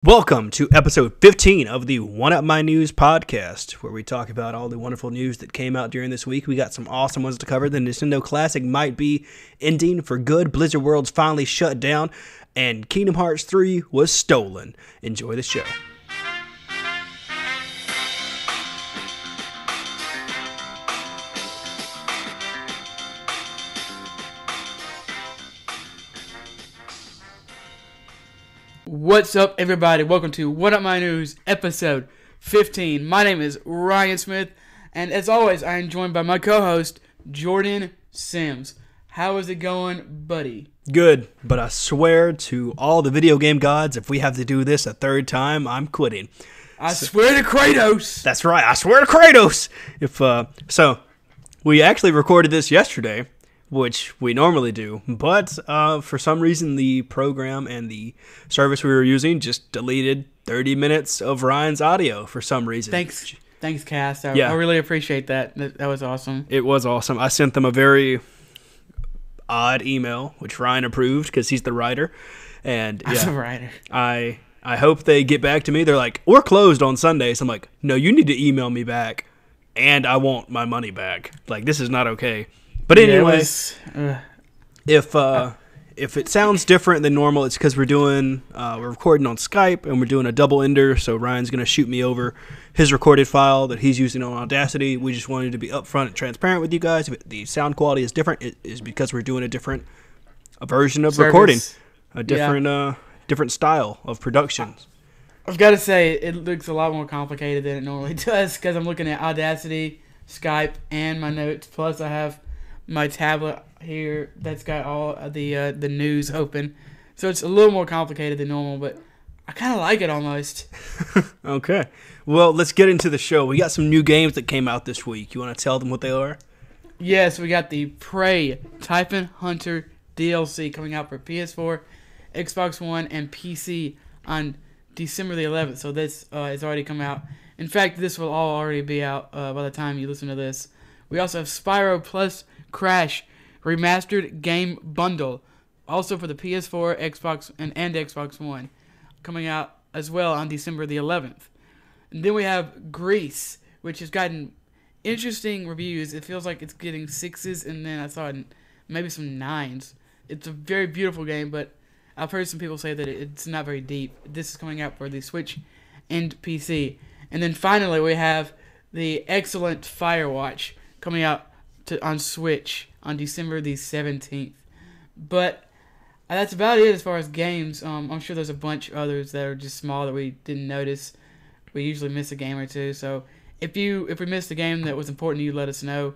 Welcome to episode 15 of the One Up My News podcast, where we talk about all the wonderful news that came out during this week. We got some awesome ones to cover. The Nintendo Classic might be ending for good. Blizzard World's finally shut down, and Kingdom Hearts 3 was stolen. Enjoy the show. What's up, everybody? Welcome to What Up My News, episode 15. My name is Ryan Smith, and as always, I am joined by my co-host, Jordan Sims. How is it going, buddy? Good, but I swear to all the video game gods, if we have to do this a third time, I'm quitting. I swear to Kratos! That's right, I swear to Kratos! So, we actually recorded this yesterday, which we normally do, but for some reason the program and the service we were using just deleted 30 minutes of Ryan's audio for some reason. Thanks, Cass. I really appreciate that. That was awesome. It was awesome. I sent them a very odd email, which Ryan approved because he's the writer. And I'm the writer. I hope they get back to me. They're like, we're closed on Sundays. I'm like, no, you need to email me back, and I want my money back. Like, this is not okay. But anyway, if it sounds different than normal, it's because we're recording on Skype, and we're doing a double ender, so Ryan's going to shoot me over his recorded file that he's using on Audacity. We just wanted to be upfront and transparent with you guys. If the sound quality is different, it is because we're doing a version of recording, a different style of production. I've got to say, it looks a lot more complicated than it normally does, because I'm looking at Audacity, Skype, and my notes, plus I have my tablet here that's got all of the news open, so it's a little more complicated than normal, but I kind of like it almost. Okay, well, let's get into the show. We got some new games that came out this week. You want to tell them what they are? Yes, we got the Prey Typhon Hunter DLC coming out for PS4, Xbox One, and PC on December the 11th, so this has already come out. In fact, this will all already be out by the time you listen to this. We also have Spyro plus Crash Remastered Game Bundle, also for the PS4, Xbox, and Xbox One, coming out as well on December the 11th. And then we have Gris, which has gotten interesting reviews. It feels like it's getting 6s, and then I saw maybe some 9s. It's a very beautiful game, but I've heard some people say that it's not very deep. This is coming out for the Switch and PC. And then finally, we have the excellent Firewatch coming out on Switch on December the 17th. But that's about it as far as games. I'm sure there's a bunch of others that are just small that we didn't notice. We usually miss a game or two. So if we missed a game that was important to you, let us know.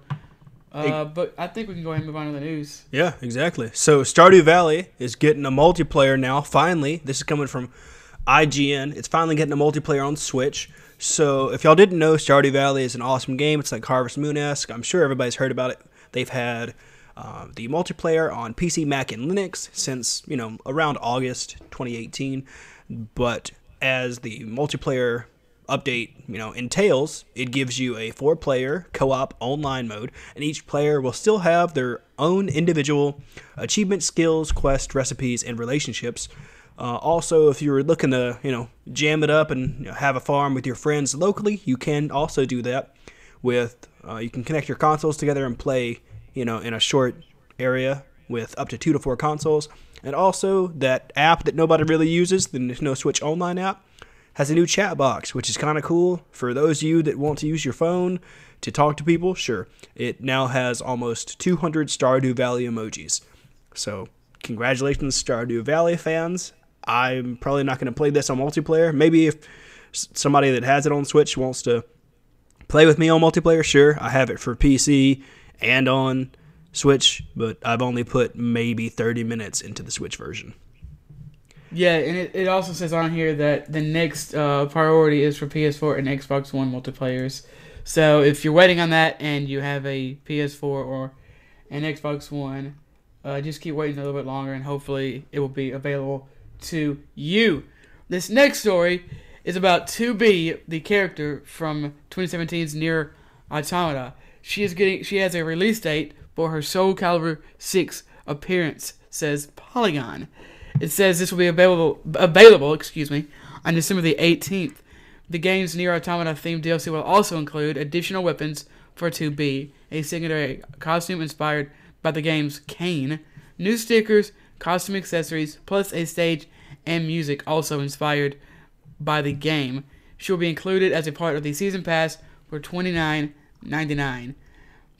But I think we can go ahead and move on to the news. Yeah, exactly. So Stardew Valley is getting a multiplayer now, finally. This is coming from IGN. It's finally getting a multiplayer on Switch. So if y'all didn't know, Stardew Valley is an awesome game. It's like Harvest Moon-esque. I'm sure everybody's heard about it. They've had the multiplayer on PC, Mac, and Linux since, around August 2018. But as the multiplayer update, entails, it gives you a 4-player co-op online mode, and each player will still have their own individual achievement, skills, quests, recipes, and relationships. Also, if you're looking to, jam it up and have a farm with your friends locally, you can also do that with, you can connect your consoles together and play, in a short area with up to 2 to 4 consoles. And also, that app that nobody really uses, the Nintendo Switch Online app, has a new chat box, which is kind of cool. For those of you that want to use your phone to talk to people, sure. It now has almost 200 Stardew Valley emojis. So, congratulations, Stardew Valley fans. I'm probably not going to play this on multiplayer. Maybe if somebody that has it on Switch wants to play with me on multiplayer, sure. I have it for PC and on Switch, but I've only put maybe 30 minutes into the Switch version. Yeah, and it also says on here that the next priority is for PS4 and Xbox One multiplayers. So if you're waiting on that and you have a PS4 or an Xbox One, just keep waiting a little bit longer, and hopefully it will be available to you. This next story is about 2B, the character from 2017's Nier Automata. She has a release date for her Soul Calibur 6 appearance, says Polygon. It says this will be available on December the 18th. The game's Nier Automata-themed DLC will also include additional weapons for 2B, a secondary costume inspired by the game's Kane, new stickers, costume accessories, plus a stage and music also inspired by the game. She will be included as a part of the Season Pass for $29.99.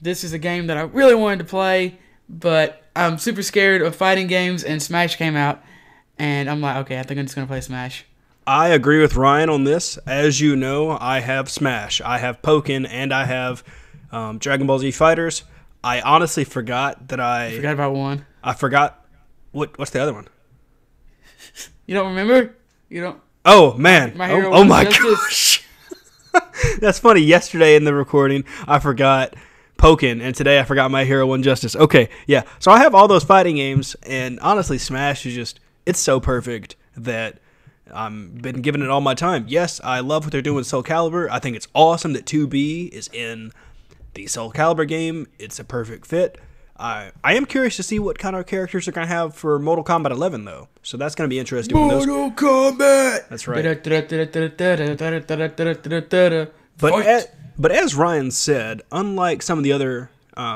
This is a game that I really wanted to play, but I'm super scared of fighting games, and Smash came out, and I'm like, okay, I think I'm just going to play Smash. I agree with Ryan on this. As you know, I have Smash, I have Pokken, and I have Dragon Ball Z Fighters. I honestly forgot that I forgot about one. I forgot what's the other one? You don't remember? You don't? Oh man! My Hero oh my Justice. gosh! That's funny. Yesterday in the recording, I forgot Pokken, and today I forgot My Hero One Justice. Okay, yeah. So I have all those fighting games, and honestly, Smash is just—it's so perfect that I've been giving it all my time. Yes, I love what they're doing with Soul Calibur. I think it's awesome that 2B is in the Soul Calibur game. It's a perfect fit. I am curious to see what kind of characters they're going to have for Mortal Kombat 11, though. So that's going to be interesting. Mortal Kombat! That's right. But as Ryan said, unlike some of the other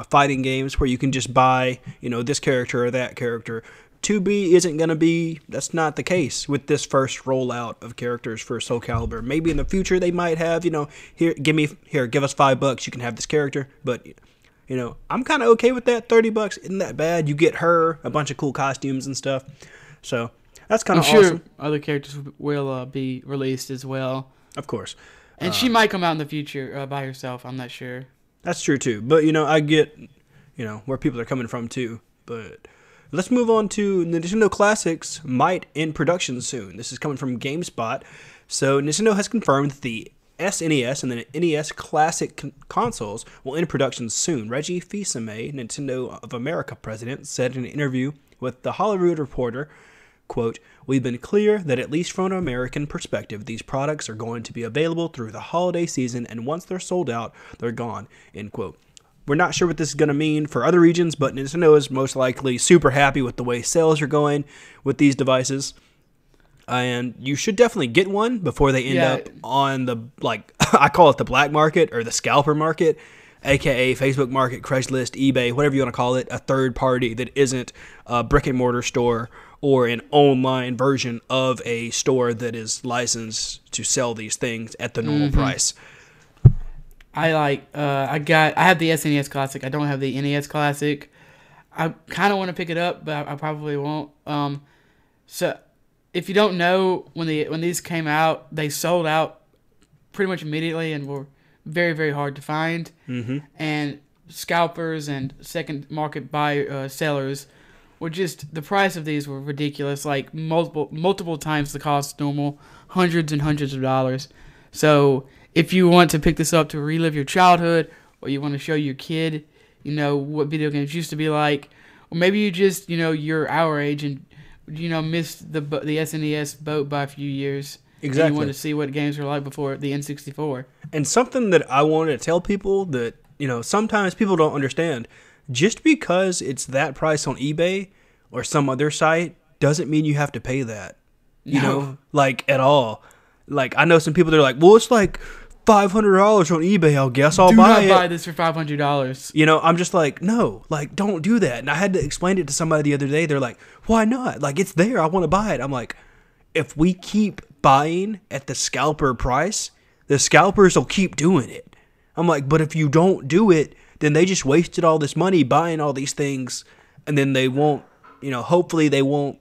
fighting games where you can just buy, this character or that character, 2B isn't going to be, that's not the case with this first rollout of characters for Soul Calibur. Maybe in the future they might have, give us $5, you can have this character, but I'm kind of okay with that. $30 isn't that bad. You get her, a bunch of cool costumes and stuff. So that's kind of awesome. I'm sure other characters will be released as well. Of course. And she might come out in the future by herself. I'm not sure. That's true too. But I get where people are coming from too. But let's move on to Nintendo Classics might in production soon. This is coming from GameSpot. So Nintendo has confirmed that the SNES and the NES Classic consoles will enter production soon. Reggie Fils-Aimé, Nintendo of America president, said in an interview with The Hollywood Reporter, quote, "We've been clear that at least from an American perspective, these products are going to be available through the holiday season, and once they're sold out, they're gone," end quote. We're not sure what this is going to mean for other regions, but Nintendo is most likely super happy with the way sales are going with these devices. And you should definitely get one before they end up on the, I call it the black market or the scalper market, aka Facebook Market, Craigslist, eBay, whatever you want to call it, a third party that isn't a brick and mortar store or an online version of a store that is licensed to sell these things at the normal price. I have the SNES Classic. I don't have the NES Classic. I kind of want to pick it up, but I probably won't. So if you don't know, when these came out, they sold out pretty much immediately and were very, very hard to find. And scalpers and second market sellers were just, the price of these were ridiculous, like multiple times the cost normal, hundreds and hundreds of dollars. So if you want to pick this up to relive your childhood, or you want to show your kid, what video games used to be like, or maybe you just, you're our age and missed the SNES boat by a few years. Exactly. And you want to see what games were like before the N64. And something that I wanted to tell people that, sometimes people don't understand, just because it's that price on eBay or some other site doesn't mean you have to pay that. At all. I know some people, they're like, well, it's like $500 on eBay, I guess I'll buy it. Do not buy this for $500. I'm just like, no, don't do that. And I had to explain it to somebody the other day. They're like, why not? It's there. I want to buy it. I'm like, if we keep buying at the scalper price, the scalpers will keep doing it. I'm like, but if you don't do it, then they just wasted all this money buying all these things, and then they won't, hopefully they won't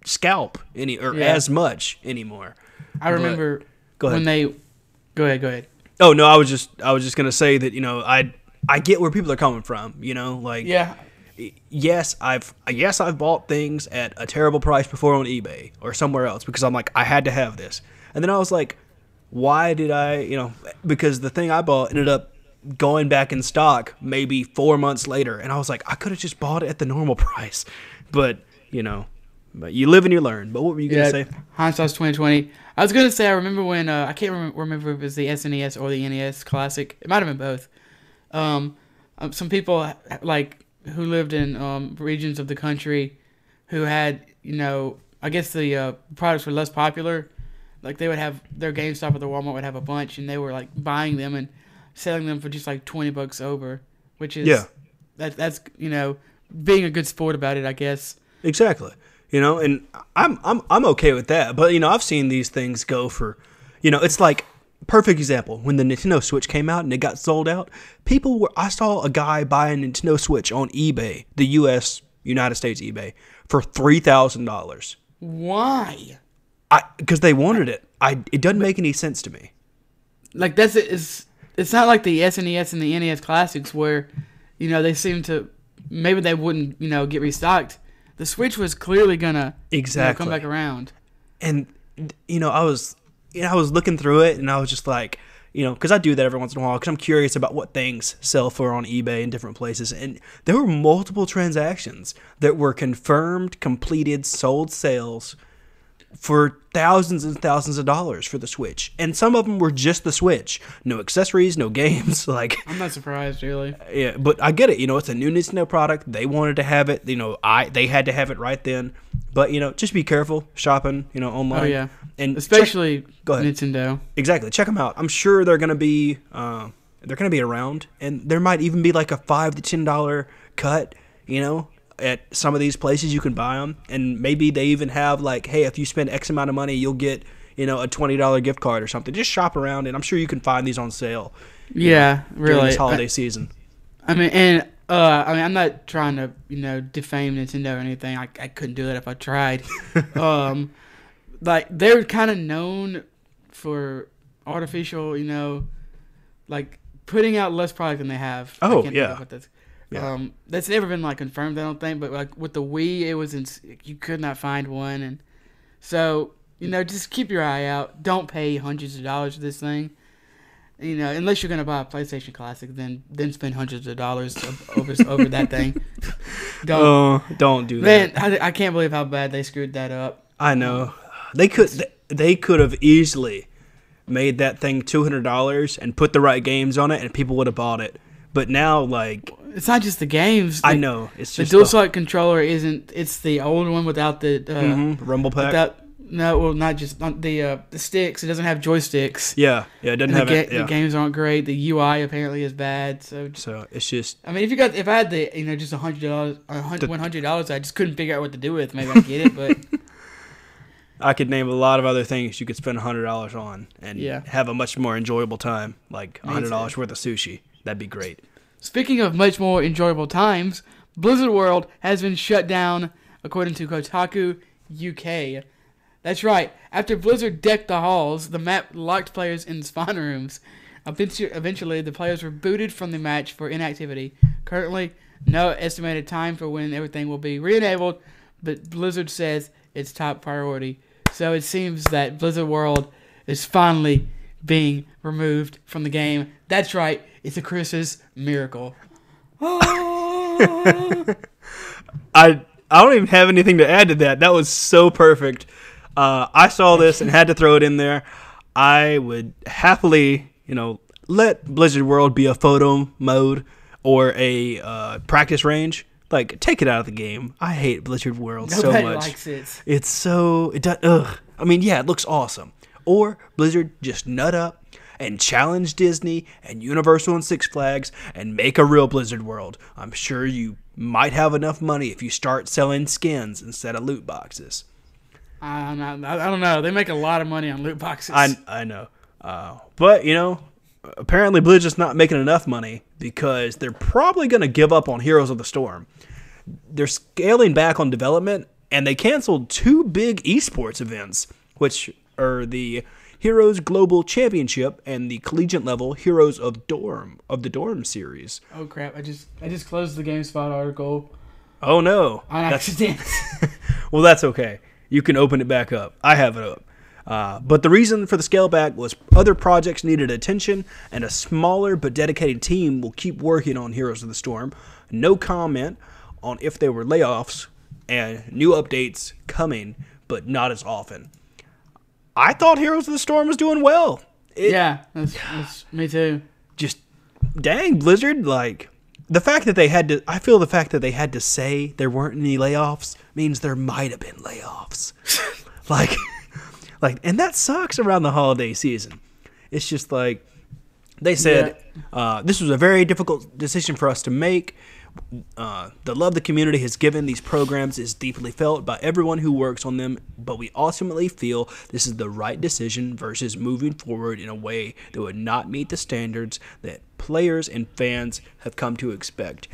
scalp as much anymore. I remember when they... Go ahead. Oh no, I was just gonna say that I get where people are coming from. Yes, I've bought things at a terrible price before on eBay or somewhere else because I'm like, I had to have this, and then I was like, why did I? Because the thing I bought ended up going back in stock maybe 4 months later, and I was like, I could have just bought it at the normal price, but But you live and you learn. But what were you gonna say? Hindsight's 2020. I was gonna say I remember when I can't remember if it was the SNES or the NES Classic. It might have been both. Some people who lived in regions of the country who had I guess the products were less popular. like they would have their GameStop or the Walmart would have a bunch, and they were like buying them and selling them for just like $20 over, which is that's being a good sport about it, I guess. Exactly. And I'm okay with that. But I've seen these things go for, it's like perfect example when the Nintendo Switch came out and it got sold out. I saw a guy buy a Nintendo Switch on eBay, the United States eBay, for $3,000. Why? Because they wanted it. It doesn't make any sense to me. Like it's not like the SNES and the NES classics where, they seem to, maybe they wouldn't, get restocked. The Switch was clearly gonna come back around. And I was looking through it and I was just like, because I do that every once in a while because I'm curious about what things sell for on eBay and different places. And there were multiple transactions that were confirmed, completed, sold sales for thousands and thousands of dollars for the Switch. And some of them were just the Switch. No accessories, no games. Like, I'm not surprised, really. Yeah, but I get it. It's a new Nintendo product. They wanted to have it. They had to have it right then. But, just be careful shopping, online. Oh, yeah. And especially Nintendo. Exactly. Check them out. I'm sure they're going to be around. And there might even be like a $5 to $10 cut, at some of these places you can buy them. And maybe they even have like, hey, if you spend X amount of money, you'll get, a $20 gift card or something. Just shop around, and I'm sure you can find these on sale. Yeah, really. During this holiday season. I'm not trying to, defame Nintendo or anything. I couldn't do that if I tried. Like, they're kind of known for artificial, like putting out less product than they have. Oh, yeah. Yeah. That's never been like confirmed, I don't think. But like with the Wii, you could not find one, and so just keep your eye out. Don't pay hundreds of dollars for this thing. Unless you're gonna buy a PlayStation Classic, then spend hundreds of dollars over that thing. Don't do that. Man, I can't believe how bad they screwed that up. I know. They could have easily made that thing $200 and put the right games on it, and people would have bought it. But now, like, it's not just the games. I know. It's just the DualShock controller isn't. It's the old one without the rumble pack. Not the sticks. It doesn't have joysticks. Yeah, it doesn't have it. Yeah. The games aren't great. The UI apparently is bad. So it's just. I mean, if I had the just $100, I just couldn't figure out what to do with. Maybe I get it, but. I could name a lot of other things you could spend $100 on and have a much more enjoyable time, like $100 worth of sushi. That'd be great. Speaking of much more enjoyable times, Blizzard World has been shut down, according to Kotaku UK. That's right. After Blizzard decked the halls, the map locked players in spawn rooms. Eventually, the players were booted from the match for inactivity. Currently, no estimated time for when everything will be re-enabled, but Blizzard says it's top priority. So it seems that Blizzard World is finally being removed from the game. That's right. It's a Chris's miracle. I don't even have anything to add to that. That was so perfect. I saw this and had to throw it in there. I would happily, let Blizzard World be a photo mode or a practice range. Like, take it out of the game. I hate Blizzard World so much. Nobody likes it. It does. Ugh. I mean, yeah, it looks awesome. Or Blizzard just nut up and challenge Disney and Universal and Six Flags and make a real Blizzard World. I'm sure you might have enough money if you start selling skins instead of loot boxes. I don't know. They make a lot of money on loot boxes. I know. But, apparently Blizzard's not making enough money because they're probably going to give up on Heroes of the Storm. They're scaling back on development, and they canceled 2 big esports events, which are the Heroes Global Championship and the collegiate level Heroes of the Dorm series. Oh crap! I just closed the GameSpot article. Oh no! On accident. Well, that's okay. You can open it back up. I have it up. But the reason for the scale back was other projects needed attention, and a smaller but dedicated team will keep working on Heroes of the Storm. No comment on if there were layoffs, and new updates coming, but not as often. I thought Heroes of the Storm was doing well. That's me too. Just, dang, Blizzard, like, the fact that they had to say there weren't any layoffs means there might have been layoffs. Like, and that sucks around the holiday season. It's just like they said, this was a very difficult decision for us to make. The love the community has given these programs is deeply felt by everyone who works on them, but we ultimately feel this is the right decision versus moving forward in a way that would not meet the standards that players and fans have come to expect.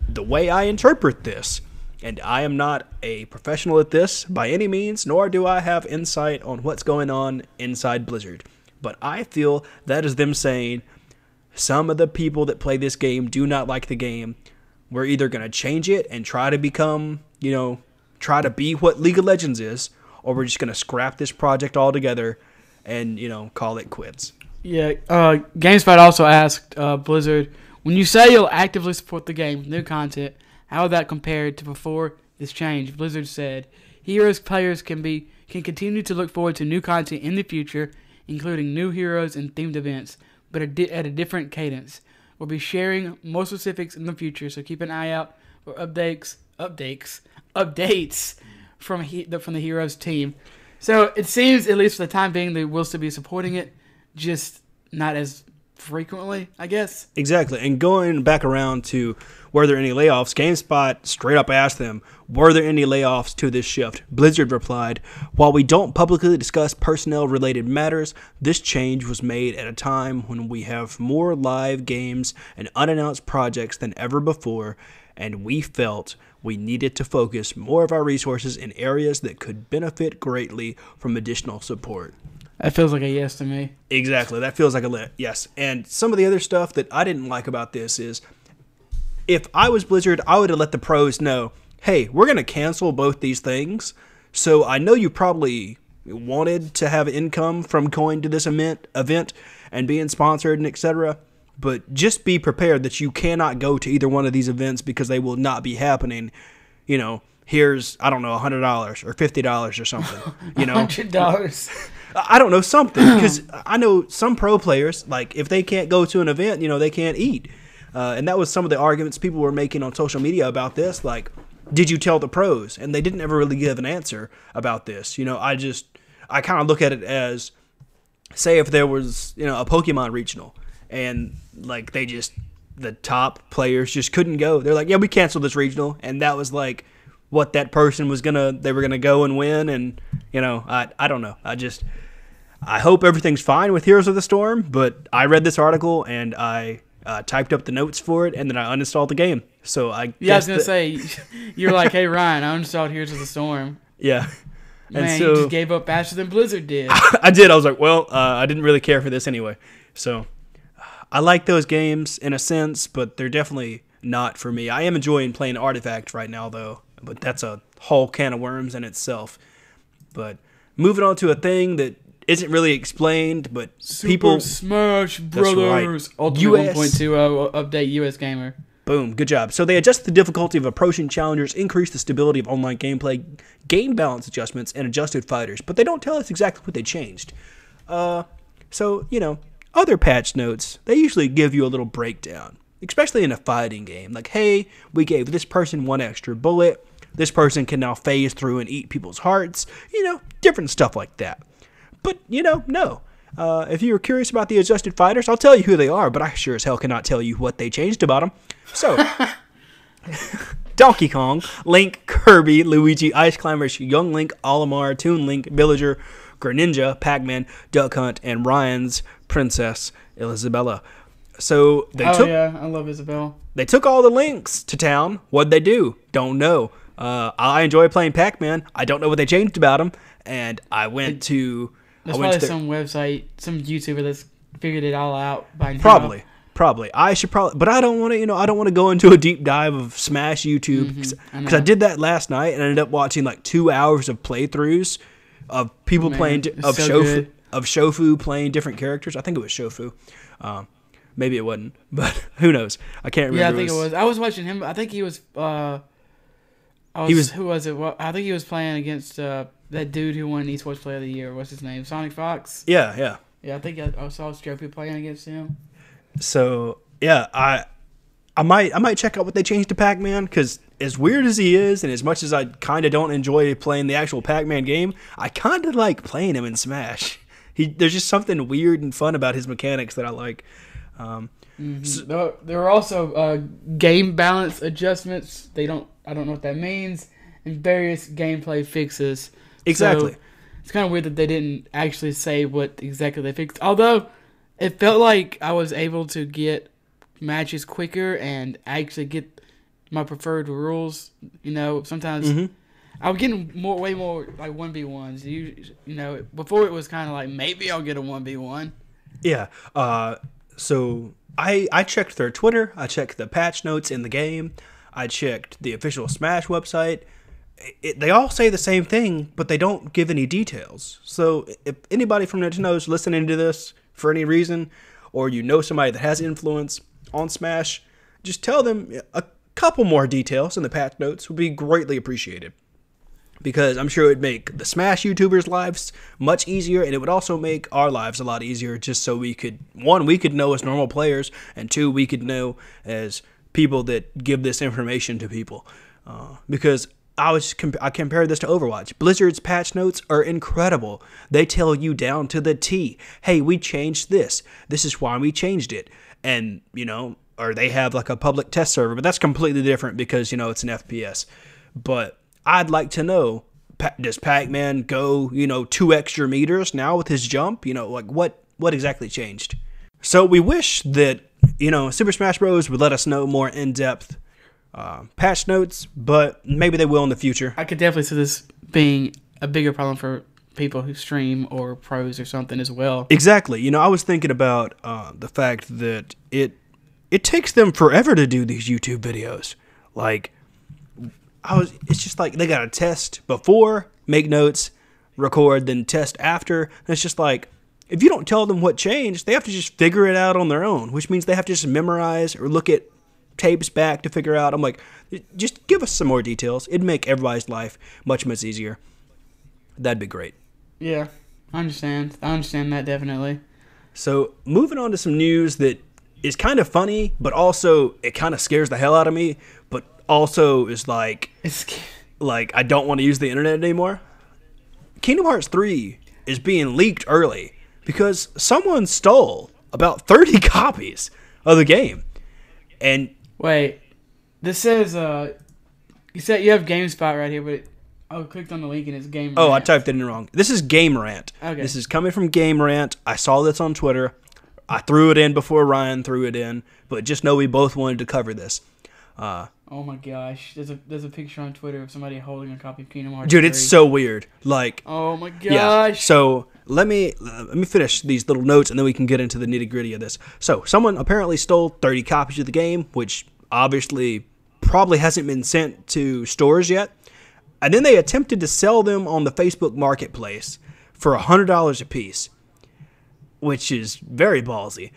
The way I interpret this, and I am not a professional at this by any means, nor do I have insight on what's going on inside Blizzard, but I feel that is them saying, some of the people that play this game do not like the game. We're either going to change it and try to become, try to be what League of Legends is, or we're just going to scrap this project altogether and, call it quits. Yeah, GameSpot also asked Blizzard, when you say you'll actively support the game with new content, how would that compare to before this change? Blizzard said, Heroes players can continue to look forward to new content in the future, including new heroes and themed events, but at a different cadence. We'll be sharing more specifics in the future, so keep an eye out for updates from the Heroes team. So it seems, at least for the time being, they will still be supporting it, just not as frequently, I guess. Exactly. And going back around to were there any layoffs, GameSpot straight up asked them, were there any layoffs to this shift? Blizzard replied, while we don't publicly discuss personnel-related matters, this change was made at a time when we have more live games and unannounced projects than ever before, and we felt we needed to focus more of our resources in areas that could benefit greatly from additional support. That feels like a yes to me. Exactly. That feels like a yes. And some of the other stuff that I didn't like about this is, if I was Blizzard, I would have let the pros know, hey, we're going to cancel both these things. So I know you probably wanted to have income from going to this event and being sponsored and etc. But just be prepared that you cannot go to either one of these events because they will not be happening. Here's, I don't know, $100 or $50 or something. $100. I don't know, something. Because I know some pro players, like, if they can't go to an event, they can't eat. And that was some of the arguments people were making on social media about this. Like, did you tell the pros? And they didn't ever really give an answer about this. I kind of look at it as, say if there was, a Pokemon regional and like the top players just couldn't go. They're like, yeah, we canceled this regional. And that was like what that person was they were going to go and win. And, I don't know. I hope everything's fine with Heroes of the Storm, but I read this article and I typed up the notes for it, and then I uninstalled the game. So I was going to say, you're like, hey, Ryan, I uninstalled Heroes of the Storm. Yeah. Man, and so, you just gave up faster than Blizzard did. I did. I was like, well, I didn't really care for this anyway. So I like those games in a sense, but they're definitely not for me. I am enjoying playing Artifact right now, though, but that's a whole can of worms in itself. But moving on to a thing that isn't really explained, but Super Smash Brothers Ultimate 1.20 update US Gamer. Boom, good job. So they adjusted the difficulty of approaching challengers, increased the stability of online gameplay, game balance adjustments, and adjusted fighters. But they don't tell us exactly what they changed. So, other patch notes, they usually give you a little breakdown, especially in a fighting game. Like, hey, we gave this person one extra bullet. This person can now phase through and eat people's hearts. Different stuff like that. But, no. If you're curious about the adjusted fighters, I'll tell you who they are, but I sure as hell cannot tell you what they changed about them. So, Donkey Kong, Link, Kirby, Luigi, Ice Climbers, Young Link, Olimar, Toon Link, Villager, Greninja, Pac-Man, Duck Hunt, and Ryan's Princess, Isabella. So, yeah, I love Isabel. They took all the links to town. What'd they do? Don't know. I enjoy playing Pac-Man. I don't know what they changed about him. And I went to... There's probably some website, some YouTuber that's figured it all out by now. Probably. I should probably... But I don't want to, I don't want to go into a deep dive of Smash YouTube. Because I did that last night and I ended up watching like 2 hours of playthroughs of people playing... Of Shofu playing different characters. I think it was Shofu. Maybe it wasn't. But who knows? I can't remember. Yeah, I think it was. I was watching him. I think he was... Who was it? Well, I think he was playing against that dude who won Esports Player of the Year. What's his name? Sonic Fox? Yeah. Yeah, I think I saw Stroppy playing against him. So, yeah, I might check out what they changed to Pac-Man, because as weird as he is, and as much as I kind of don't enjoy playing the actual Pac-Man game, I kind of like playing him in Smash. There's just something weird and fun about his mechanics that I like. So, there are also game balance adjustments. I don't know what that means, and various gameplay fixes. Exactly. So it's kind of weird that they didn't actually say what exactly they fixed. Although it felt like I was able to get matches quicker and actually get my preferred rules. Sometimes I was getting way more like 1v1s. Before it was kind of like maybe I'll get a 1v1. Yeah. So I checked their Twitter. I checked the patch notes in the game. I checked the official Smash website. They all say the same thing, but they don't give any details. So if anybody from Nintendo is listening to this for any reason, or somebody that has influence on Smash, just tell them a couple more details in the patch notes would be greatly appreciated. Because I'm sure it would make the Smash YouTubers' lives much easier, and it would also make our lives a lot easier, just so we could know as normal players, and two, we could know as people that give this information to people. Because I compared this to Overwatch. Blizzard's patch notes are incredible. They tell you down to the T, hey, we changed this. This is why we changed it. And, or they have like a public test server, but that's completely different because, it's an FPS. But I'd like to know, does Pac-Man go, 2 extra meters now with his jump? What exactly changed? So we wish that, Super Smash Bros. Would let us know more in-depth patch notes, but maybe they will in the future. I could definitely see this being a bigger problem for people who stream or pros or something as well. Exactly. I was thinking about the fact that it takes them forever to do these YouTube videos. Like, it's just like they got to test before, make notes, record, then test after. And it's just like, if you don't tell them what changed, they have to just figure it out on their own, which means they have to just memorize or look at tapes back to figure out. I'm like, just give us some more details. It'd make everybody's life much, much easier. That'd be great. Yeah, I understand. I understand that definitely. So moving on to some news that is kind of funny, but also it kind of scares the hell out of me, but also is like I don't want to use the internet anymore. Kingdom Hearts 3 is being leaked early because someone stole about 30 copies of the game. And wait, this says you said you have GameSpot right here, but I clicked on the link and it's Game Rant. Oh, I typed it in wrong. This is Game Rant. Okay. This is coming from Game Rant. I saw this on Twitter. I threw it in before Ryan threw it in, but just know we both wanted to cover this. Oh my gosh, there's a picture on Twitter of somebody holding a copy of Kingdom Hearts 3. Dude, 3. it's so weird. Like, oh my gosh. Yeah. So let me finish these little notes and then we can get into the nitty gritty of this. So someone apparently stole 30 copies of the game, which obviously probably hasn't been sent to stores yet. And then they attempted to sell them on the Facebook Marketplace for $100 a piece, which is very ballsy.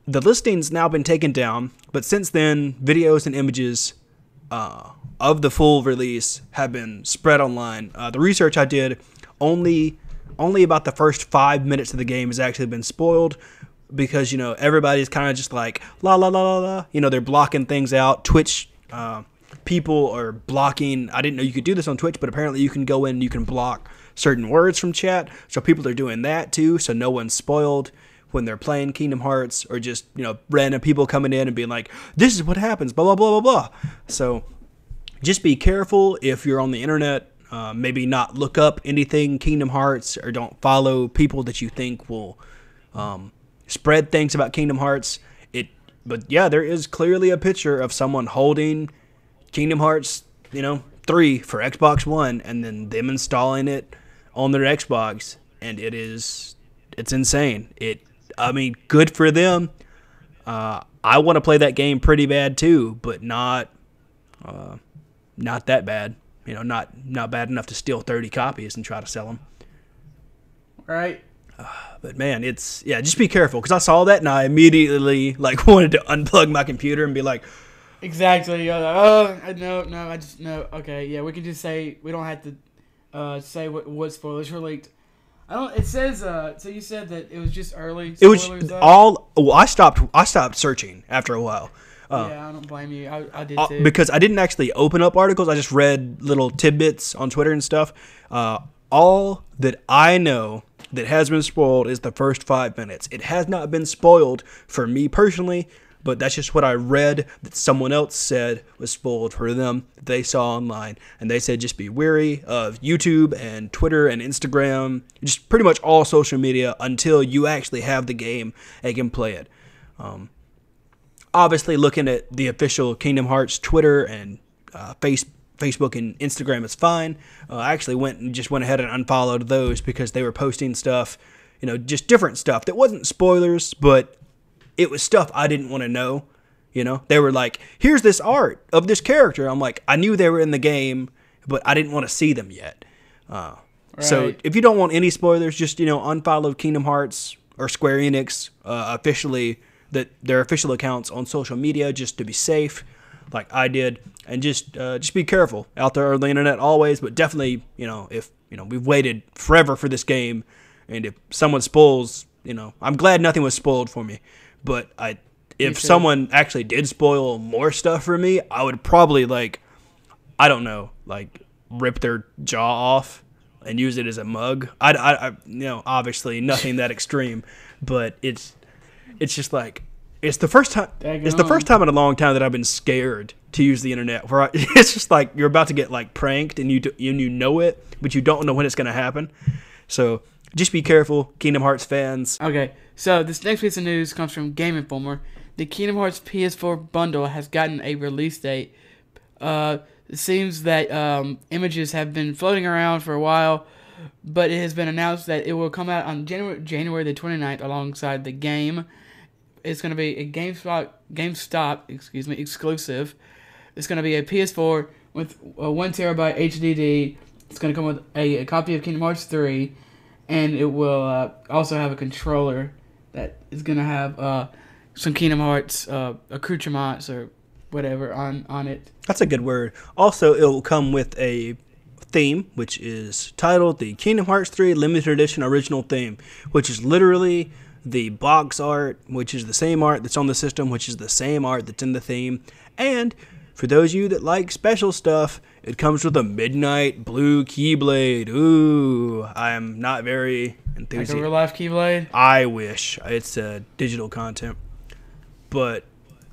The listing's now been taken down, but since then, videos and images of the full release have been spread online. The research I did, only about the first 5 minutes of the game has actually been spoiled because, everybody's kind of just like, la, la, la, la, la. They're blocking things out. Twitch people are blocking. I didn't know you could do this on Twitch, but apparently you can go in and you can block certain words from chat. So people are doing that too, so no one's spoiled when they're playing Kingdom Hearts, or just, random people coming in and being like, this is what happens, blah, blah, blah, blah, blah. So just be careful if you're on the internet. Maybe not look up anything Kingdom Hearts, or don't follow people that you think will spread things about Kingdom Hearts. But yeah, there is clearly a picture of someone holding Kingdom Hearts, 3 for Xbox One, and then them installing it on their Xbox, and it's insane. Good for them. I want to play that game pretty bad too, but not that bad. Not bad enough to steal 30 copies and try to sell them. Right. But man, just be careful, because I saw that and I immediately wanted to unplug my computer and be like, exactly. No. Okay, yeah, we can just say we don't have to say what spoilers were leaked. It says. So you said that it was just early. It was all. Well, I stopped searching after a while. Yeah, I don't blame you. I did too. Because I didn't actually open up articles. I just read little tidbits on Twitter and stuff. All that I know that has been spoiled is the first 5 minutes. It has not been spoiled for me personally, but that's just what I read that someone else said was spoiled for them that they saw online. And they said just be wary of YouTube and Twitter and Instagram, just pretty much all social media until you actually have the game and can play it. Obviously, looking at the official Kingdom Hearts Twitter and Facebook and Instagram is fine. I actually went ahead and unfollowed those because they were posting stuff, just different stuff that wasn't spoilers, but it was stuff I didn't want to know. They were like, here's this art of this character. I'm like, I knew they were in the game, but I didn't want to see them yet. Right. So if you don't want any spoilers, just, unfollow Kingdom Hearts or Square Enix officially, their official accounts on social media just to be safe, like I did, and just be careful out there on the internet always. But definitely, if we've waited forever for this game, and if someone spoils, I'm glad nothing was spoiled for me. But if someone actually did spoil more stuff for me, I would probably rip their jaw off and use it as a mug. Obviously nothing that extreme, but it's just like, it's the first time. It's the first time in a long time that I've been scared to use the internet. Where it's just like you're about to get pranked, and you know it, but you don't know when it's going to happen. So just be careful, Kingdom Hearts fans. Okay, so this next piece of news comes from Game Informer. The Kingdom Hearts PS4 bundle has gotten a release date. It seems that images have been floating around for a while, but it has been announced that it will come out on January the 29th alongside the game. It's going to be a GameStop exclusive. It's going to be a PS4 with a 1 terabyte HDD. It's going to come with a copy of Kingdom Hearts 3, and it will also have a controller that is going to have some Kingdom Hearts accoutrements or whatever on it. That's a good word. Also, it will come with a theme, which is titled the Kingdom Hearts 3 Limited Edition Original Theme, which is literally the box art, which is the same art that's on the system, which is the same art that's in the theme. And for those of you that like special stuff, it comes with a midnight blue Keyblade. Ooh, I am not very enthusiastic. Like a real-life Keyblade? I wish. It's digital content. But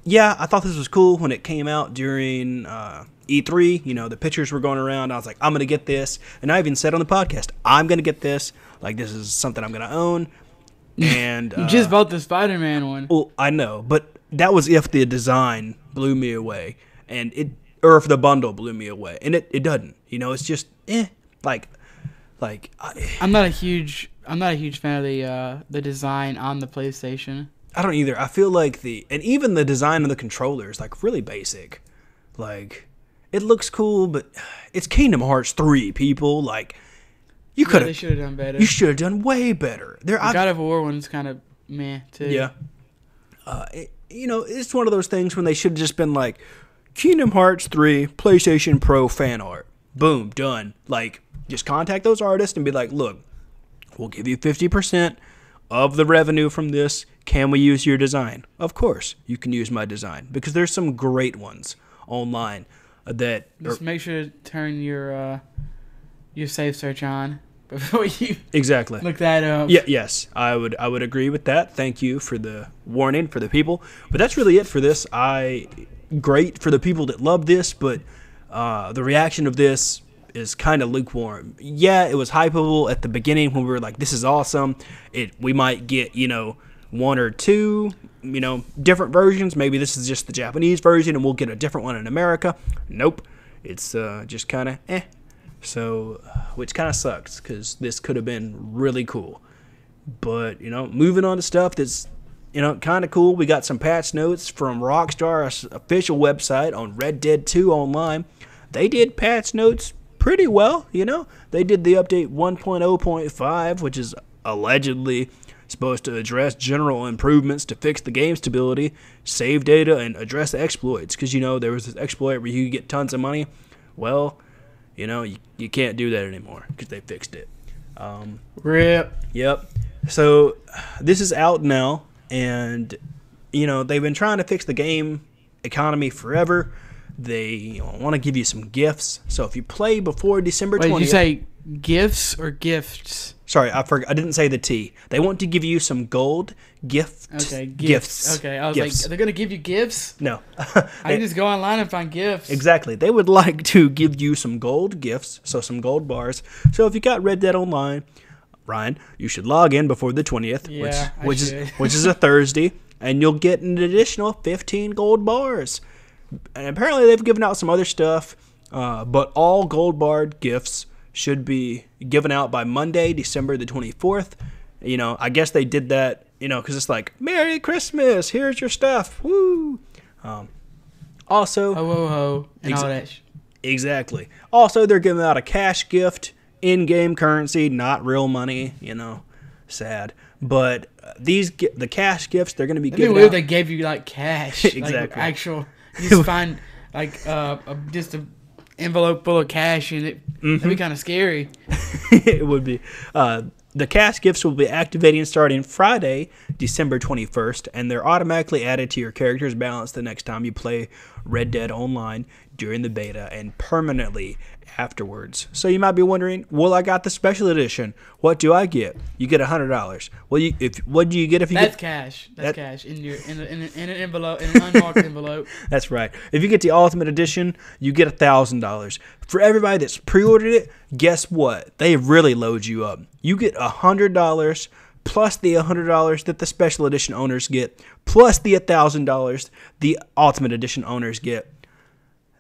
yeah, I thought this was cool when it came out during E3. The pictures were going around. I was like, I'm going to get this. And I even said on the podcast, I'm going to get this. Like, this is something I'm going to own. And you just bought the Spider-Man one. Well, I know, but that was if the design blew me away, or if the bundle blew me away, and it doesn't. It's just I'm not a huge fan of the design on the PlayStation. I don't either. I feel like even the design of the controller is really basic. It looks cool, but it's Kingdom Hearts 3, people. They should have done better. You should have done way better. The God of War one's kind of meh too. Yeah. It's one of those things when they should have just been like, Kingdom Hearts 3 PlayStation Pro fan art. Boom, done. Just contact those artists and be like, look, we'll give you 50% of the revenue from this. Can we use your design? Of course, you can use my design because there's some great ones online that. Just make sure to turn your save search on before you exactly look that up. Yeah, yes, I would agree with that. Thank you for the warning for the people. But that's really it for this. Great for the people that love this, but the reaction of this is kind of lukewarm. Yeah, it was hypeable at the beginning when we were like, this is awesome. We might get, one or two, different versions. Maybe this is just the Japanese version and we'll get a different one in America. Nope. It's just kind of eh. So, which kind of sucks because this could have been really cool. But, moving on to stuff that's, kind of cool. We got some patch notes from Rockstar's official website on Red Dead 2 Online. They did patch notes pretty well, They did the update 1.0.5, which is allegedly supposed to address general improvements to fix the game stability, save data, and address exploits. Because, there was this exploit where you could get tons of money. Well, you can't do that anymore because they fixed it. RIP. Yep. So this is out now, and they've been trying to fix the game economy forever. They want to give you some gifts. So if you play before December 20th... Wait, did you say gifts or gifts? Sorry, I didn't say the T. They want to give you some gold gifts. Okay, gifts. Okay, I was gifts. like, they're going to give you gifts? No. I can just go online and find gifts. Exactly. They would like to give you some gold gifts, so some gold bars. So if you got Red Dead Online, Ryan, you should log in before the 20th, Yeah, which is a Thursday, and you'll get an additional 15 gold bars. And apparently they've given out some other stuff, but all gold bar gifts should be given out by Monday, December the 24th. You know, I guess they did that, you know, because it's like, Merry Christmas, here's your stuff, woo. Also, Ho, ho, ho, and all that. Exactly. Also, they're giving out a cash gift, in-game currency, not real money, you know, sad. But the cash gifts, they're going to be It'd be giving weird out. They gave you, like, cash. Exactly. Like, actual, you just find, like, just an envelope full of cash in it. That'd be kind of scary. It would be. The cash gifts will be activating starting Friday, December 21st, and they're automatically added to your character's balance the next time you play Red Dead Online during the beta and permanently afterwards. So you might be wondering, well, I got the special edition. What do I get? You get $100. Well, what do you get if you That's get... cash. That's cash in an envelope, in an unmarked envelope. That's right. If you get the Ultimate Edition, you get $1,000. For everybody that's pre-ordered it, guess what? They really load you up. You get $100 plus the $100 that the Special Edition owners get, plus the $1,000 the Ultimate Edition owners get.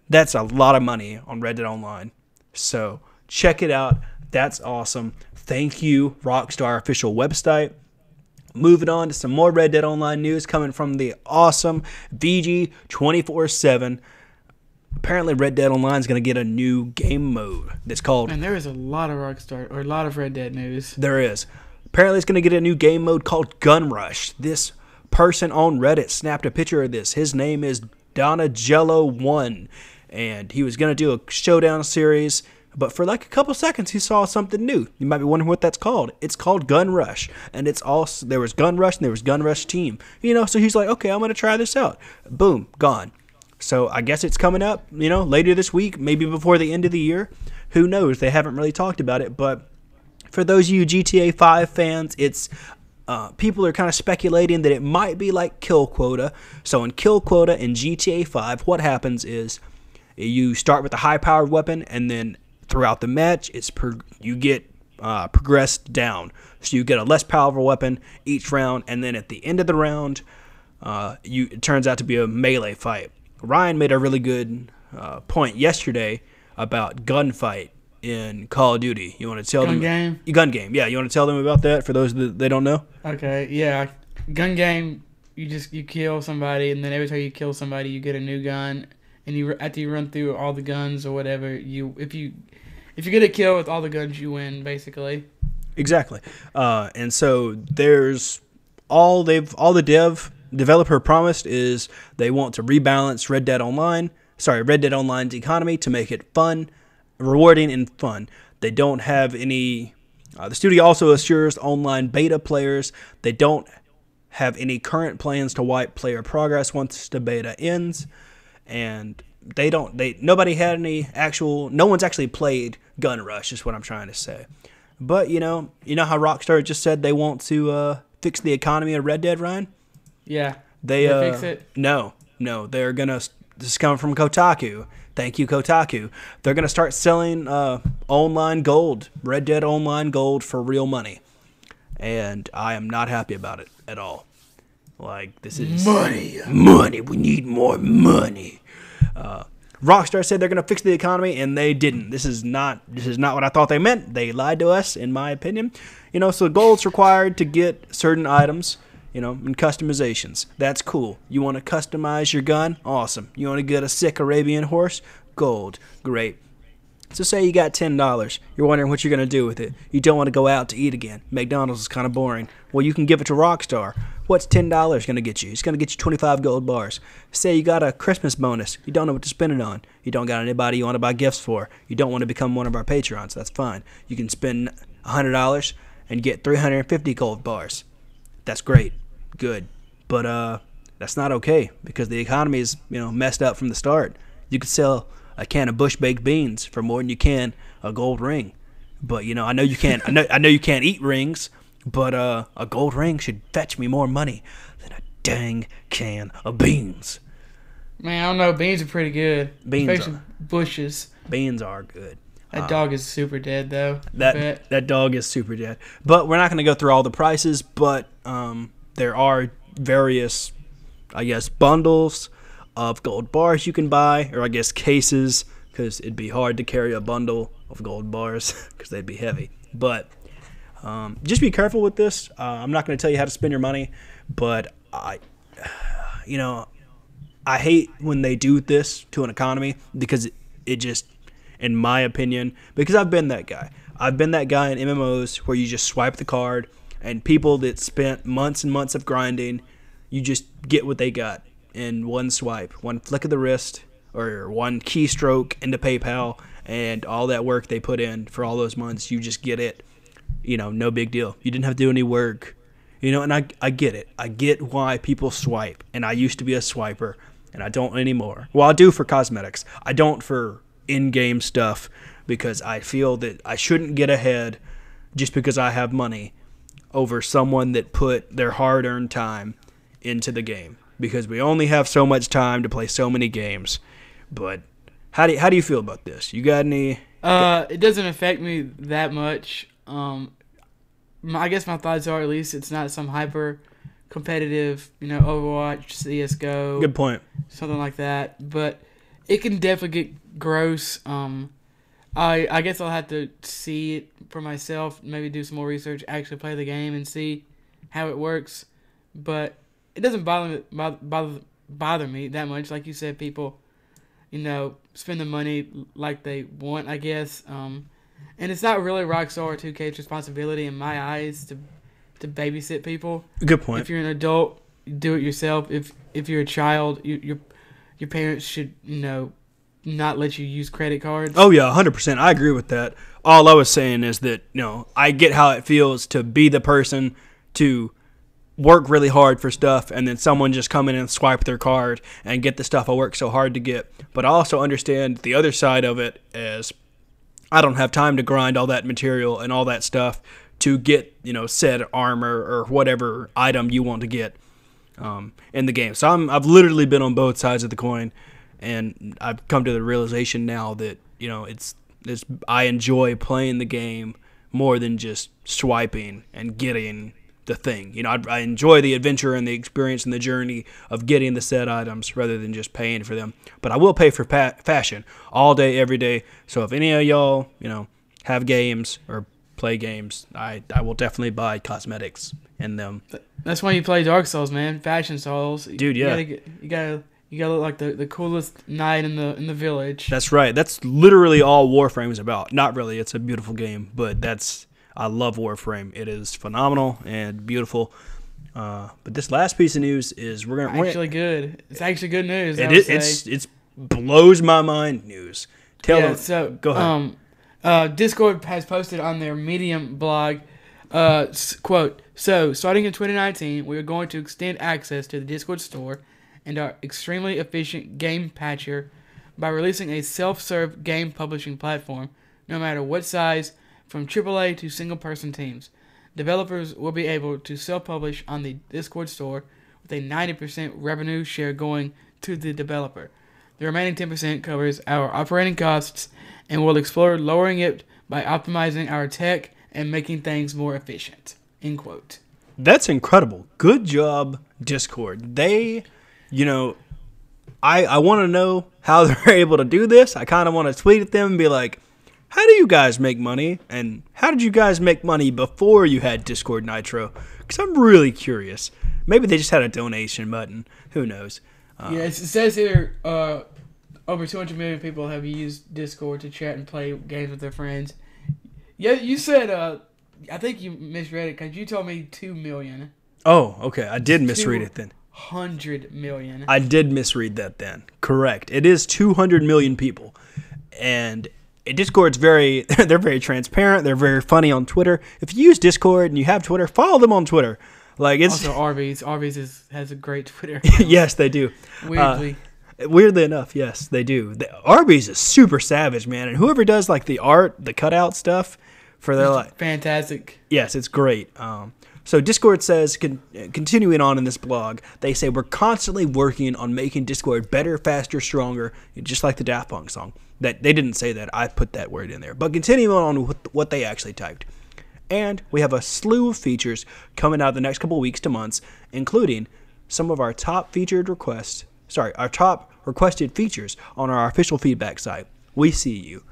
That's a lot of money on Red Dead Online. So check it out. That's awesome. Thank you, Rockstar official website. Moving on to some more Red Dead Online news coming from the awesome VG247. Apparently, Red Dead Online is going to get a new game mode that's called... Man, there is a lot of Rockstar, or a lot of Red Dead news. There is. Apparently, it's going to get a new game mode called Gun Rush. This person on Reddit snapped a picture of this. His name is Donagello1, and he was going to do a showdown series, but for like a couple seconds, he saw something new. You might be wondering what that's called. It's called Gun Rush, and it's also... There was Gun Rush, and there was Gun Rush Team. You know, so he's like, okay, I'm going to try this out. Boom, gone. So I guess it's coming up, you know, later this week, maybe before the end of the year. Who knows? They haven't really talked about it. But for those of you GTA 5 fans, it's people are kind of speculating that it might be like Kill Quota. So in Kill Quota in GTA 5, what happens is you start with a high-powered weapon, and then throughout the match, you get progressed down. So you get a less powerful weapon each round, and then at the end of the round, it turns out to be a melee fight. Ryan made a really good point yesterday about gunfight in Call of Duty. You want to tell them? Gun game. Yeah, you want to tell them about that for those that they don't know? Okay, yeah. Gun game, you kill somebody, and then every time you kill somebody, you get a new gun, and after you run through all the guns or whatever, if you get a kill with all the guns, you win basically. Exactly. And so there's all the developer promised is they want to rebalance Red Dead Online's economy to make it fun, rewarding, and fun. They don't have any... the studio also assures online beta players they don't have any current plans to wipe player progress once the beta ends, and no one's actually played Gun Rush, is what I'm trying to say. But you know how Rockstar just said they want to fix the economy of Red Dead, Ryan? Yeah. They fix it? No, they're gonna... This is coming from Kotaku. Thank you, Kotaku. They're gonna start selling online gold, Red Dead Online gold, for real money, and I am not happy about it at all. Like, this is money. We need more money. Rockstar said they're gonna fix the economy, and they didn't. This is not what I thought they meant. They lied to us, in my opinion. You know, so gold's required to get certain items. You know, and customizations. That's cool. You want to customize your gun? Awesome. You want to get a sick Arabian horse? Gold. Great. So say you got $10. You're wondering what you're going to do with it. You don't want to go out to eat again. McDonald's is kind of boring. Well, you can give it to Rockstar. What's $10 going to get you? It's going to get you 25 gold bars. Say you got a Christmas bonus. You don't know what to spend it on. You don't got anybody you want to buy gifts for. You don't want to become one of our Patreons. That's fine. You can spend $100 and get 350 gold bars. That's great. Good. But that's not okay because the economy is, messed up from the start. You could sell a can of Bush baked beans for more than you can a gold ring. But I know you can't. I know you can't eat rings, but a gold ring should fetch me more money than a dang can of beans. Man, I don't know. Beans are pretty good. Especially bushes. Beans are good. That dog is super dead, though. That dog is super dead. But we're not going to go through all the prices, but there are various, I guess, bundles of gold bars you can buy, or I guess cases, because it'd be hard to carry a bundle of gold bars because they'd be heavy. But just be careful with this. I'm not going to tell you how to spend your money, but I hate when they do this to an economy because it just, in my opinion, because I've been that guy. I've been that guy in MMOs where you just swipe the card and people that spent months and months of grinding, you just get what they got in one swipe, one flick of the wrist or one keystroke into PayPal, and all that work they put in for all those months, you just get it. No big deal. You didn't have to do any work. And I get it. I get why people swipe, and I used to be a swiper, and I don't anymore. Well, I do for cosmetics. I don't for in-game stuff because I feel that I shouldn't get ahead just because I have money over someone that put their hard-earned time into the game, because we only have so much time to play so many games. But how do you feel about this? You got any? It doesn't affect me that much. I guess my thoughts are, at least it's not some hyper competitive, Overwatch, CS:GO. Good point. Something like that, but it can definitely get gross. I guess I'll have to see it for myself, maybe do some more research, actually play the game and see how it works. But it doesn't bother me that much. Like you said, people, spend the money like they want, I guess. And it's not really Rockstar or 2K's responsibility in my eyes to babysit people. Good point. If you're an adult, do it yourself. If you're a child, your parents should, not let you use credit cards. Oh, yeah, 100%. I agree with that. All I was saying is that, I get how it feels to be the person to work really hard for stuff and then someone just come in and swipe their card and get the stuff I worked so hard to get. But I also understand the other side of it as I don't have time to grind all that material and all that stuff to get, said armor or whatever item you want to get in the game. So I've literally been on both sides of the coin. And I've come to the realization now that, I enjoy playing the game more than just swiping and getting the thing. I enjoy the adventure and the experience and the journey of getting the said items rather than just paying for them. But I will pay for fashion all day, every day. So if any of y'all, have games or play games, I will definitely buy cosmetics in them. That's why you play Dark Souls, man. Fashion Souls. Dude, yeah. You gotta look like the coolest knight in the village. That's right. That's literally all Warframe is about. Not really. It's a beautiful game, but I love Warframe. It is phenomenal and beautiful. But this last piece of news is we're good. It's actually good news. It's blows my mind news. Go ahead. Discord has posted on their Medium blog, quote, "So, starting in 2019, we are going to extend access to the Discord store and our extremely efficient game patcher by releasing a self-serve game publishing platform, no matter what size, from AAA to single-person teams. Developers will be able to self-publish on the Discord store with a 90% revenue share going to the developer. The remaining 10% covers our operating costs, and we'll explore lowering it by optimizing our tech and making things more efficient." End quote. That's incredible. Good job, Discord. They... I want to know how they're able to do this. I kind of want to tweet at them and be like, how do you guys make money? And how did you guys make money before you had Discord Nitro? Because I'm really curious. Maybe they just had a donation button. Who knows? It says here over 200 million people have used Discord to chat and play games with their friends. Yeah, you said, I think you misread it because you told me 2 million. Oh, okay. I did misread it then. 100 million. I did misread that then. Correct. It is 200 million people. And Discord's they're very transparent. They're very funny on Twitter. If you use Discord and you have Twitter, follow them on Twitter. Like it's Also, Arby's has a great Twitter. yes, they do. Weirdly. Weirdly enough, yes, they do. Arby's is super savage, man, and whoever does like the art, the cutout stuff for their like fantastic. yes, it's great. So Discord says, continuing on in this blog, they say we're constantly working on making Discord better, faster, stronger, just like the Daft Punk song. That they didn't say that, I put that word in there. But continuing on with what they actually typed. And we have a slew of features coming out the next couple weeks to months, including some of our top our top requested features on our official feedback site. We see you.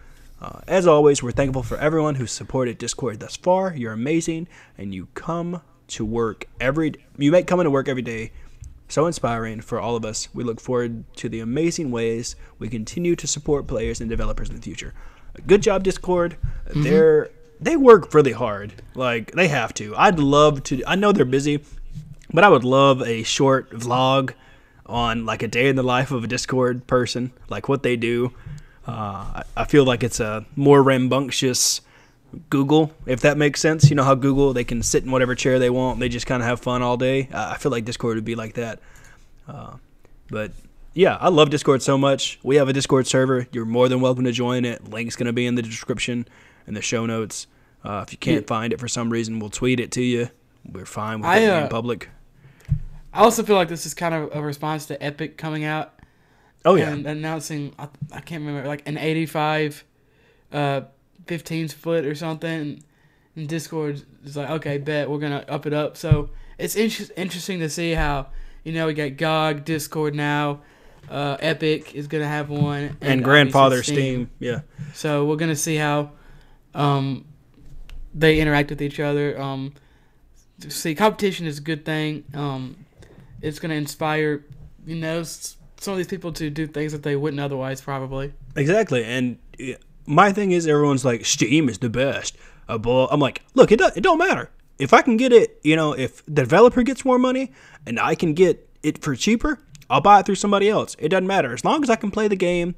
As always, we're thankful for everyone who's supported Discord thus far. You're amazing, and you come to work you make coming to work every day so inspiring for all of us. We look forward to the amazing ways we continue to support players and developers in the future. Good job, Discord. They work really hard. Like, they have to. I'd love to. I know they're busy, but I would love a short vlog on like a day in the life of a Discord person, like what they do. I feel like it's a more rambunctious Google, if that makes sense. You know how Google, they can sit in whatever chair they want. They just kind of have fun all day. I feel like Discord would be like that. But yeah, I love Discord so much. We have a Discord server. You're more than welcome to join it. Link's going to be in the description and the show notes. If you can't find it for some reason, we'll tweet it to you. We're fine with it in public. I also feel like this is kind of a response to Epic coming out. Oh, yeah. And announcing, I can't remember, like an 85 15 split or something. And Discord is like, okay, bet, we're going to up it up. So it's interesting to see how, we got GOG, Discord now. Epic is going to have one. And grandfather Steam. Yeah. So we're going to see how they interact with each other. See, competition is a good thing. It's going to inspire, some of these people to do things that they wouldn't otherwise, probably. Exactly. And my thing is, everyone's like, Steam is the best. I'm like, look, it don't matter. If I can get it, if the developer gets more money and I can get it for cheaper, I'll buy it through somebody else. It doesn't matter. As long as I can play the game,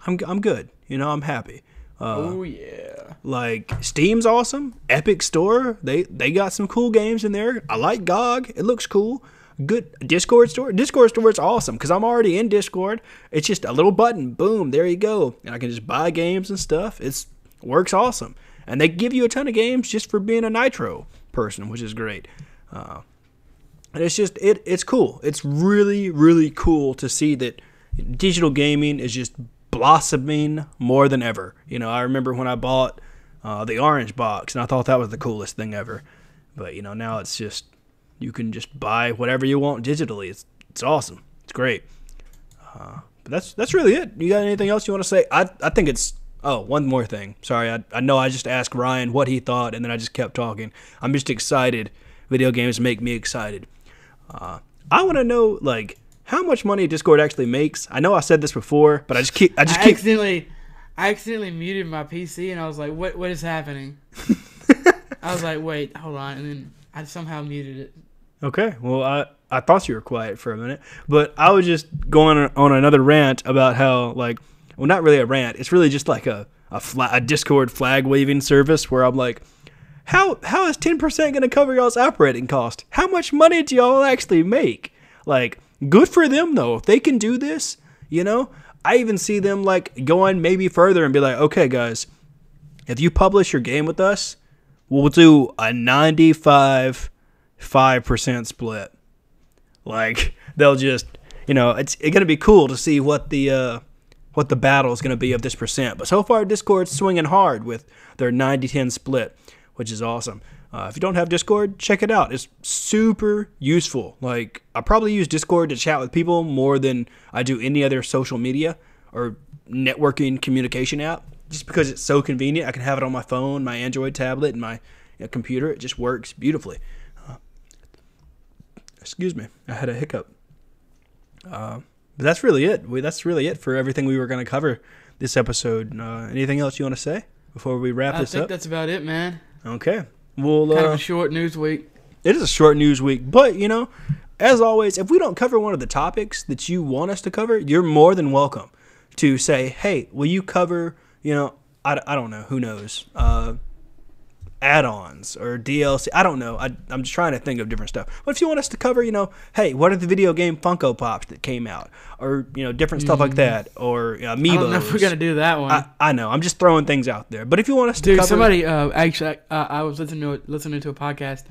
I'm good. I'm happy. Oh, yeah. Like, Steam's awesome. Epic Store, they got some cool games in there. I like GOG. It looks cool. Good. Discord Store is awesome because I'm already in Discord. It's just a little button. Boom. There you go. And I can just buy games and stuff. It works awesome. And they give you a ton of games just for being a Nitro person, which is great. And it's just, it's cool. It's really, really cool to see that digital gaming is just blossoming more than ever. I remember when I bought the orange box, and I thought that was the coolest thing ever. But, now it's just, you can just buy whatever you want digitally. It's awesome. It's great. But that's really it. You got anything else you want to say? I think it's... Oh, one more thing. Sorry, I know I just asked Ryan what he thought, and then I just kept talking. I'm just excited. Video games make me excited. I want to know, like, how much money Discord actually makes. I know I said this before, but I accidentally muted my PC, and I was like, what is happening? I was like, wait, hold on, and then I somehow muted it. Okay, well, I thought you were quiet for a minute, but I was just going on another rant about how, like, well, not really a rant. It's really just like a Discord flag waving service where I'm like, how is 10% going to cover y'all's operating cost? How much money do y'all actually make? Like, good for them, though. If they can do this, I even see them, like, going maybe further and be like, okay, guys, if you publish your game with us, we'll do a 95% split. Like, they'll just, it's going to be cool to see what the battle is going to be of this percent. But so far, Discord's swinging hard with their 90-10 split, which is awesome. If you don't have Discord, check it out. It's super useful. Like, I probably use Discord to chat with people more than I do any other social media or networking communication app, just because it's so convenient. I can have it on my phone, my Android tablet, and my computer. It just works beautifully. Excuse me. I had a hiccup. But that's really it. That's really it for everything we were going to cover this episode. Anything else you want to say before we wrap this up? I think that's about it, man. Okay. Well, kind of a short news week. It is a short news week. But, as always, if we don't cover one of the topics that you want us to cover, you're more than welcome to say, hey, will you cover, I don't know. Who knows? add-ons or DLC. I don't know. I'm just trying to think of different stuff. But if you want us to cover, hey, what are the video game Funko Pops that came out, or different stuff like that, or amiibos. I don't know if we're gonna do that one. I know. I'm just throwing things out there. But if you want us to Dude, cover, somebody actually, I was listening to a podcast,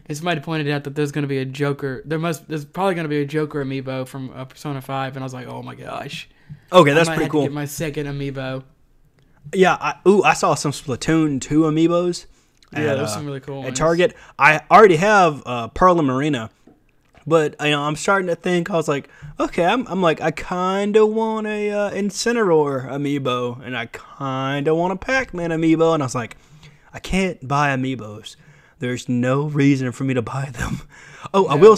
and somebody pointed out that there's gonna be a Joker. There's probably gonna be a Joker amiibo from Persona 5, and I was like, oh my gosh. Okay, that's I might pretty have cool. To get my second amiibo. Yeah, I saw some Splatoon 2 amiibos. Yeah, there's some really cool ones. At Target. I already have Pearl and Marina, but I'm starting to think. I was like, okay, I'm like, I kind of want a Incineroar amiibo, and I kind of want a Pac-Man amiibo, and I was like, I can't buy amiibos. There's no reason for me to buy them. Oh, yeah.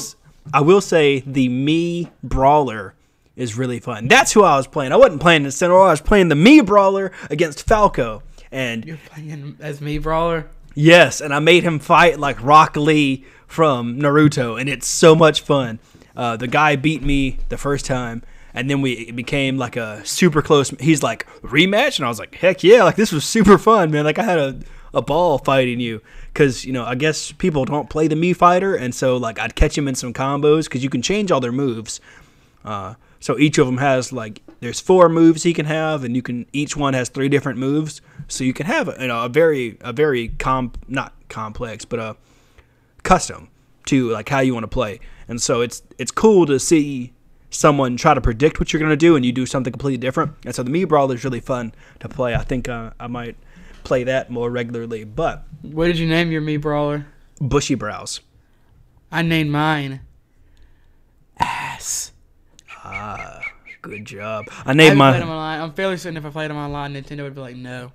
I will say the Mii Brawler is really fun. That's who I was playing. I wasn't playing Incineroar. I was playing the Mii Brawler against Falco. And you're playing as Mii Brawler? Yes, and I made him fight like Rock Lee from Naruto, and it's so much fun. The guy beat me the first time, and then it became like a super close. He's like, rematch? And I was like, heck yeah, like this was super fun, man. Like I had a ball fighting you. Because, I guess people don't play the Mii Fighter, and so like I'd catch him in some combos, because you can change all their moves. So each of them has there's 4 moves he can have, and each one has 3 different moves. So you can have a very not complex, but custom to like how you want to play. And so it's cool to see someone try to predict what you're gonna do, and you do something completely different. And so the Mii Brawler is really fun to play. I think I might play that more regularly. But what did you name your Mii Brawler? Bushy Brows. I named mine Ass. Ah, good job. I named mine. I'm fairly certain if I played them online, Nintendo would be like, no.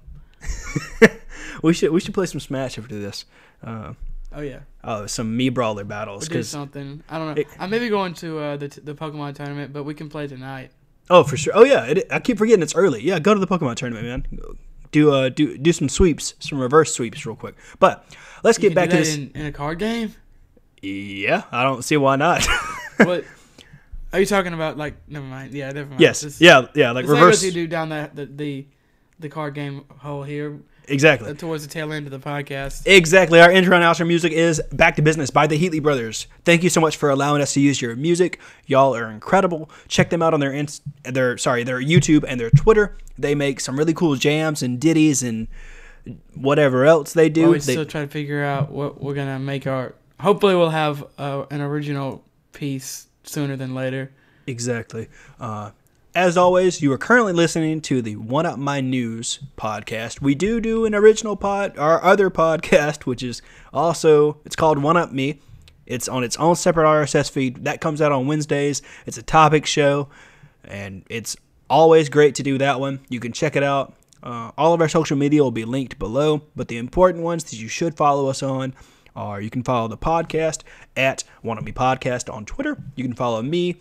we should play some Smash after this. Oh yeah. Oh, some Mii Brawler battles. We'll do something. I don't know. I may be going to the Pokemon tournament, but we can play tonight. Oh, for sure. Oh yeah. I keep forgetting it's early. Yeah, go to the Pokemon tournament, man. Do some sweeps, some reverse sweeps, real quick. But let's get back to this. In a card game. Yeah, I don't see why not. What? Are you talking about never mind. Yeah, never mind. Yes. Yeah, like reverse. You do down the card game hole here. Exactly. Towards the tail end of the podcast. Exactly. Our intro and outro music is Back to Business by the Heatley Brothers. Thank you so much for allowing us to use your music. Y'all are incredible. Check them out on their YouTube and their Twitter. They make some really cool jams and ditties and whatever else they do. We're still trying to figure out what we're going to make hopefully we'll have an original piece sooner than later. Exactly. As always, you are currently listening to the One Up My News podcast. We do an original our other podcast, which is it's called One Up Me. It's on its own separate RSS feed. That comes out on Wednesdays. It's a topic show, and it's always great to do that one. You can check it out. All of our social media will be linked below, but the important ones that you should follow us on are you can follow the podcast at One Up Me Podcast on Twitter. You can follow me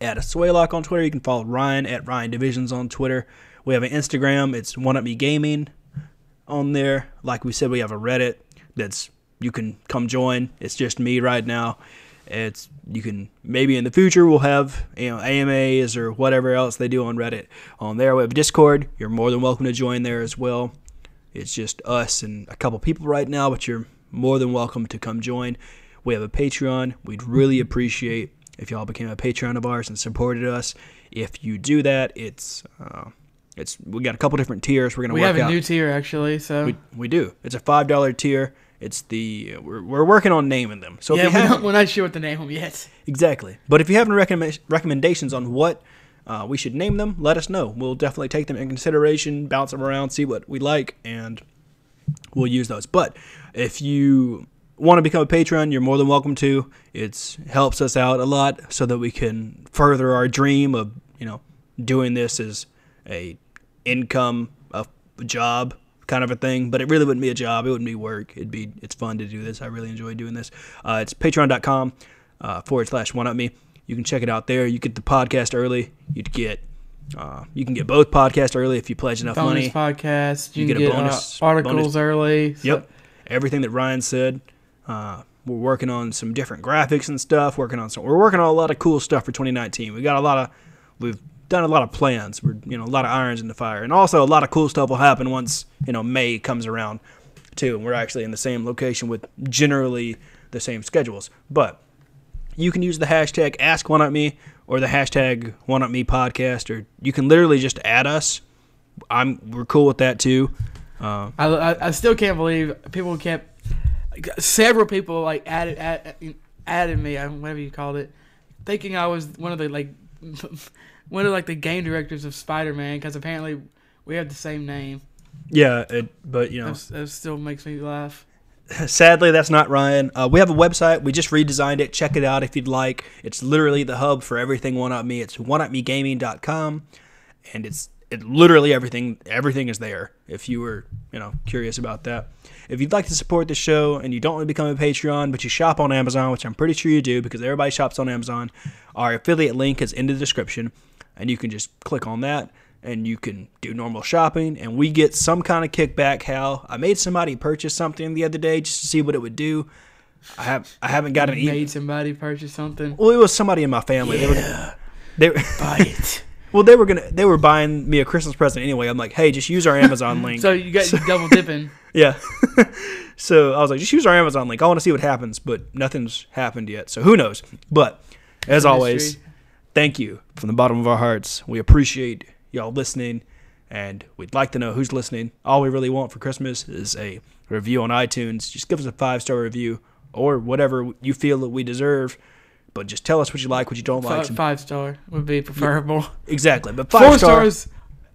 at a Swaylock on Twitter. You can follow Ryan at Ryan Divisions on Twitter. We have an Instagram. It's One Up Me Gaming on there. Like we said, we have a Reddit you can come join. It's just me right now. You can maybe in the future we'll have AMAs or whatever else they do on Reddit on there. We have Discord. You're more than welcome to join there as well. It's just us and a couple people right now, but you're more than welcome to come join. We have a Patreon. We'd really appreciate if y'all became a Patreon of ours and supported us. If you do that, we got a couple different tiers. We have a new tier actually, so we do. It's a $5 tier. It's we're working on naming them. So we're not sure what to name them yet. Exactly. But if you have any recommendations on what we should name them, let us know. We'll definitely take them in consideration, bounce them around, see what we like, and we'll use those. But if you want to become a patron, you're more than welcome to. It helps us out a lot so that we can further our dream of doing this as a income, a job kind of a thing. But it really wouldn't be a job. It wouldn't be work. It's fun to do this. I really enjoy doing this. It's patreon.com /OneUpMe. You can check it out there. You get the podcast early. You can get both podcasts early if you pledge enough money. Podcast. You can get a bonus articles early. So. Yep. Everything that Ryan said. We're working on some different graphics and stuff. We're working on a lot of cool stuff for 2019. We've done a lot of plans. We're a lot of irons in the fire, and also a lot of cool stuff will happen once May comes around too, and we're actually in the same location with generally the same schedules. But you can use the hashtag #OneUpMe or the hashtag #OneUpMePodcast, or you can literally just add us. We're cool with that too. I still can't believe people kept, several people like added me, whatever you called it, thinking I was one of the the game directors of Spider-Man, because apparently we have the same name. Yeah, but you know, that still makes me laugh. Sadly, that's not Ryan. We have a website. We just redesigned it. Check it out if you'd like. It's literally the hub for everything One Up Me. It's oneupmegaming.com, and it's literally everything. Everything is there. If you were curious about that. If you'd like to support the show and you don't want to become a Patreon, but you shop on Amazon, which I'm pretty sure you do because everybody shops on Amazon, our affiliate link is in the description, and you can just click on that. And you can do normal shopping, and we get some kind of kickback. Hal, I made somebody purchase something the other day just to see what it would do. I haven't got an email. Made somebody purchase something? Well, it was somebody in my family. Yeah. They were buy it. Well, they were buying me a Christmas present anyway. I'm like, hey, just use our Amazon link. So you got double dipping. Yeah. So I was like, just use our Amazon link. I want to see what happens, but nothing's happened yet. So who knows? But as always, thank you from the bottom of our hearts. We appreciate y'all listening, and we'd like to know who's listening. All we really want for Christmas is a review on iTunes. Just give us a 5-star review or whatever you feel that we deserve, but just tell us what you like, what you don't like. 5-star would be preferable. Yeah, exactly, but 4 stars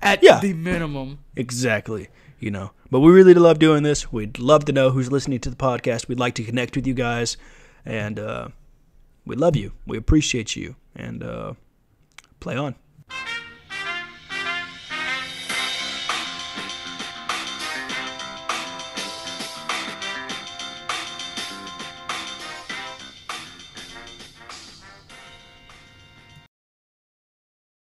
at the minimum. Exactly, But we really love doing this. We'd love to know who's listening to the podcast. We'd like to connect with you guys, and we love you. We appreciate you, and play on.